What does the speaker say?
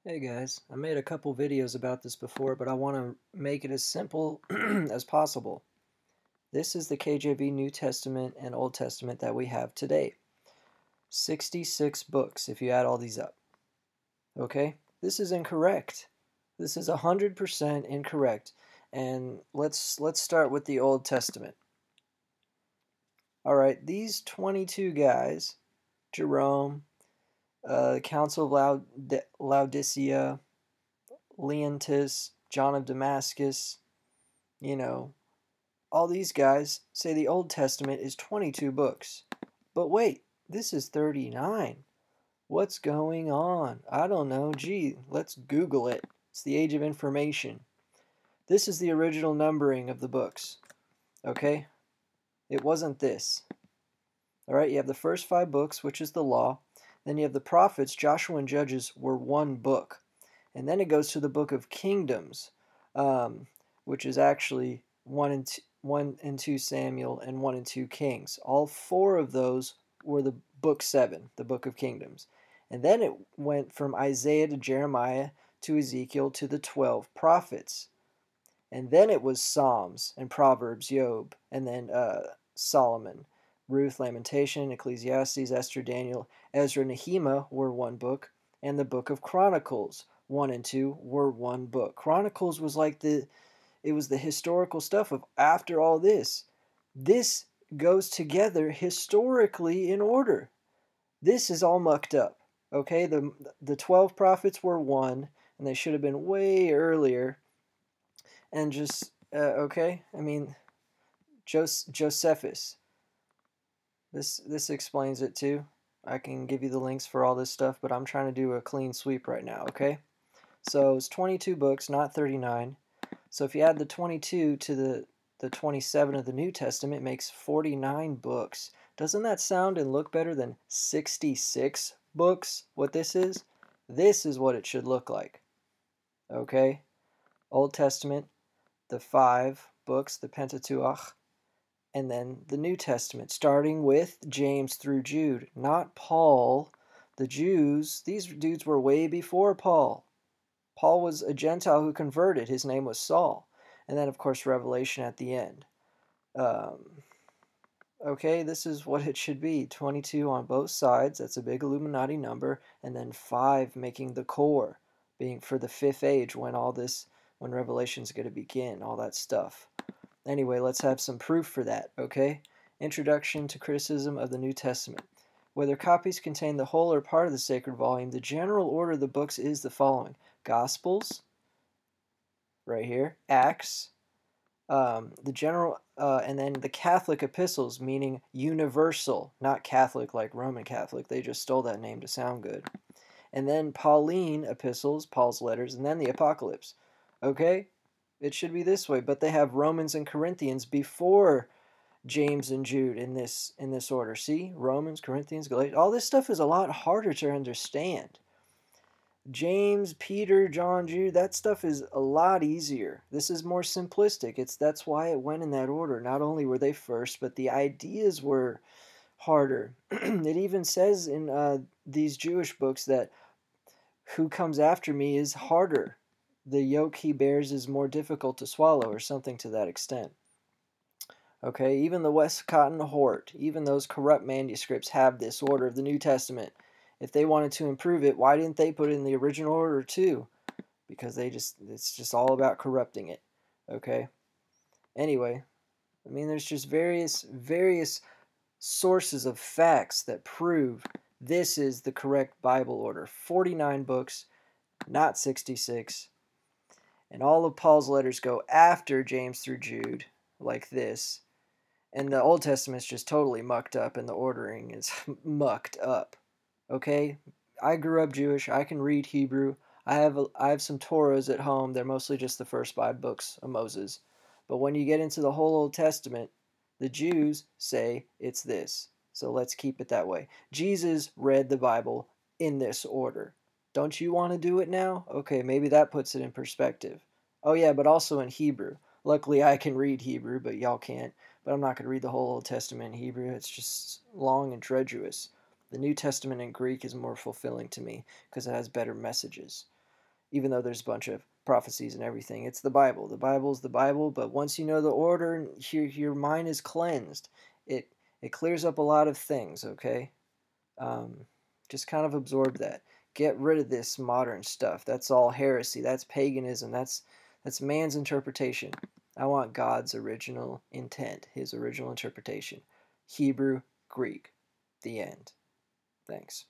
Hey guys, I made a couple videos about this before, but I want to make it as simple as possible. This is the KJV New Testament and Old Testament that we have today. 66 books if you add all these up. Okay? This is incorrect. This is 100% incorrect. And let's start with the Old Testament. All right, these 22 guys, Jerome, Council of Laodicea, Leontis, John of Damascus, all these guys say the Old Testament is 22 books. But wait, this is 39. What's going on? I don't know. Gee, let's Google it. It's the age of information. This is the original numbering of the books. Okay? It wasn't this. All right, you have the first 5 books, which is the law. Then you have the prophets. Joshua and Judges were one book. And then it goes to the book of Kingdoms, which is actually 1 and 2 Samuel and 1 and 2 Kings. All 4 of those were the book 7, the book of Kingdoms. And then it went from Isaiah to Jeremiah to Ezekiel to the 12 prophets. And then it was Psalms and Proverbs, Job, and then Solomon, Ruth, Lamentation, Ecclesiastes, Esther, Daniel, Ezra, Nehemiah were one book, and the book of Chronicles, 1 and 2 were one book. Chronicles was like it was the historical stuff of after all this. This goes together historically in order. This is all mucked up. Okay, the 12 prophets were one, and they should have been way earlier. And just okay, I mean, Josephus. This explains it too. I can give you the links for all this stuff, but I'm trying to do a clean sweep right now. Okay, so it's 22 books, not 39. So if you add the 22 to the 27 of the New Testament, it makes 49 books. Doesn't that sound and look better than 66 books, what this is? This is what it should look like. Okay? Old Testament, the 5 books, the Pentateuch, and then the New Testament, starting with James through Jude, not Paul. The Jews, these dudes were way before Paul. Paul was a Gentile who converted. His name was Saul. And then, of course, Revelation at the end. Okay, this is what it should be. 22 on both sides. That's a big Illuminati number. And then 5 making the core, being for the 5th age when Revelation's going to begin, all that stuff. Anyway, let's have some proof for that, okay? Introduction to Criticism of the New Testament. Whether copies contain the whole or part of the sacred volume, the general order of the books is the following. Gospels, right here, Acts, and then the Catholic epistles, meaning universal, not Catholic like Roman Catholic. They just stole that name to sound good. And then Pauline epistles, Paul's letters, and then the Apocalypse. Okay? It should be this way, but they have Romans and Corinthians before James and Jude in this order. See? Romans, Corinthians, Galatians. All this stuff is a lot harder to understand. James, Peter, John, Jude, that stuff is a lot easier. This is more simplistic. That's why it went in that order. Not only were they first, but the ideas were harder. It even says in these Jewish books that who comes after me is harder. The yoke he bears is more difficult to swallow, or something to that extent. Okay, even the Westcott and Hort, even those corrupt manuscripts have this order of the New Testament. If they wanted to improve it, why didn't they put it in the original order too? Because it's just all about corrupting it. Okay? Anyway, I mean, there's just various sources of facts that prove this is the correct Bible order. 49 books, not 66. And all of Paul's letters go after James through Jude, like this. And the Old Testament's just totally mucked up, and the ordering is mucked up. Okay? I grew up Jewish. I can read Hebrew. I have some Torahs at home. They're mostly just the first 5 books of Moses. But when you get into the whole Old Testament, the Jews say it's this. So let's keep it that way. Jesus read the Bible in this order. Don't you want to do it now? Okay, maybe that puts it in perspective. Oh yeah, but also in Hebrew. Luckily I can read Hebrew, but y'all can't. But I'm not going to read the whole Old Testament in Hebrew. It's just long and treacherous. The New Testament in Greek is more fulfilling to me because it has better messages. even though there's a bunch of prophecies and everything. It's the Bible. The Bible's the Bible, but once you know the order, your mind is cleansed. It clears up a lot of things, okay? Um, just kind of absorb that. Get rid of this modern stuff. That's all heresy. That's paganism. That's man's interpretation. I want God's original intent, his original interpretation. Hebrew, Greek. The end. Thanks.